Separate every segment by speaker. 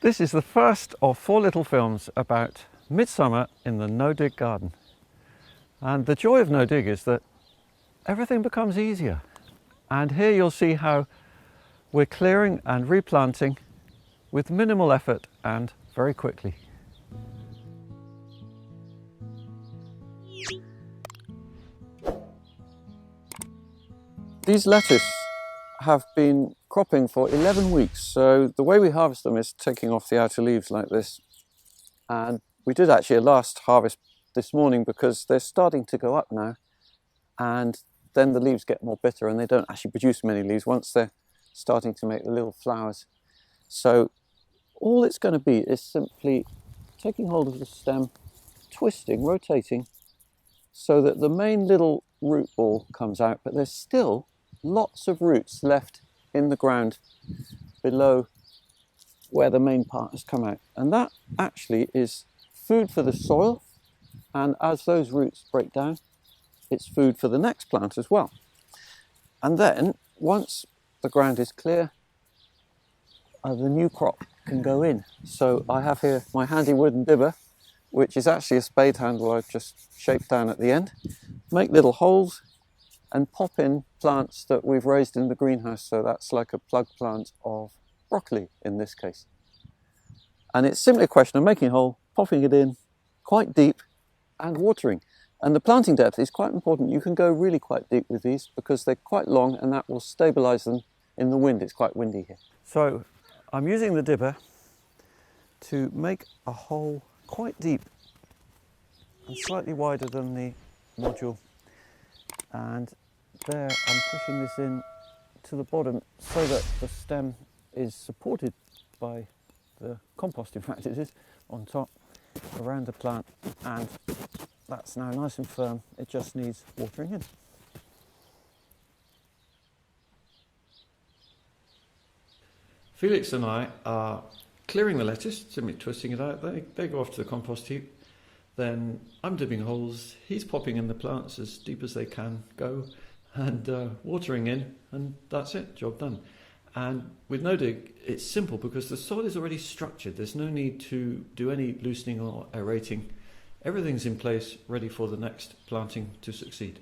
Speaker 1: This is the first of 4 little films about midsummer in the no-dig garden. And the joy of no-dig is that everything becomes easier. And here you'll see how we're clearing and replanting with minimal effort and very quickly. These lettuce have been cropping for 11 weeks, so the way we harvest them is taking off the outer leaves like this. And we did actually a last harvest this morning because they're starting to go up now, and then the leaves get more bitter and they don't actually produce many leaves once they're starting to make the little flowers. So all it's going to be is simply taking hold of the stem, twisting, rotating, so that the main little root ball comes out, but there's still lots of roots left in the ground below where the main part has come out. And that actually is food for the soil, and as those roots break down, it's food for the next plant as well. And then once the ground is clear, the new crop can go in. So I have here my handy wooden dibber, which is actually a spade handle I've just shaped down at the end. Make little holes and pop in plants that we've raised in the greenhouse. So that's like a plug plant of broccoli in this case. And it's simply a question of making a hole, popping it in quite deep and watering. And the planting depth is quite important. You can go really quite deep with these because they're quite long, and that will stabilize them in the wind. It's quite windy here. So I'm using the dibber to make a hole quite deep and slightly wider than the module, and there I'm pushing this in to the bottom so that the stem is supported by the compost, in fact it is, on top around the plant, and that's now nice and firm. It just needs watering in. Felix and I are clearing the lettuce, simply twisting it out. They go off to the compost heap. Then I'm digging holes, he's popping in the plants as deep as they can go and watering in, and that's it, job done. And with no-dig, it's simple because the soil is already structured. There's no need to do any loosening or aerating. Everything's in place, ready for the next planting to succeed.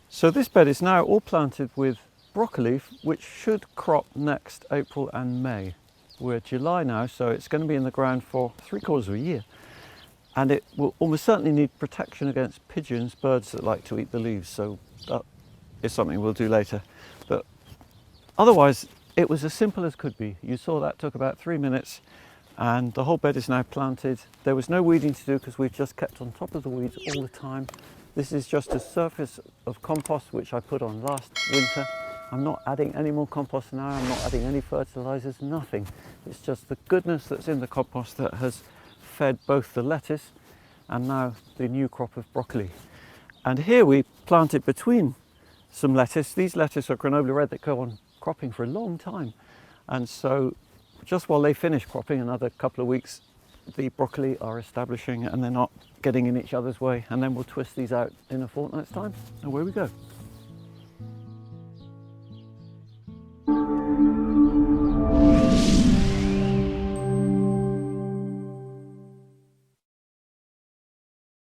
Speaker 1: So this bed is now all planted with broccoli, which should crop next April and May. We're July now, so it's going to be in the ground for 3/4 of a year. And it will almost certainly need protection against pigeons, birds that like to eat the leaves, so that is something we'll do later. But otherwise, it was as simple as could be. You saw that took about 3 minutes, and the whole bed is now planted. There was no weeding to do because we've just kept on top of the weeds all the time. This is just a surface of compost which I put on last winter. I'm not adding any more compost now, I'm not adding any fertilizers, nothing. It's just the goodness that's in the compost that has fed both the lettuce and now the new crop of broccoli. And here we planted between some lettuce. These lettuce are Grenoble red that go on cropping for a long time. And so just while they finish cropping, another couple of weeks, the broccoli are establishing and they're not getting in each other's way. And then we'll twist these out in a fortnight's time. And away we go.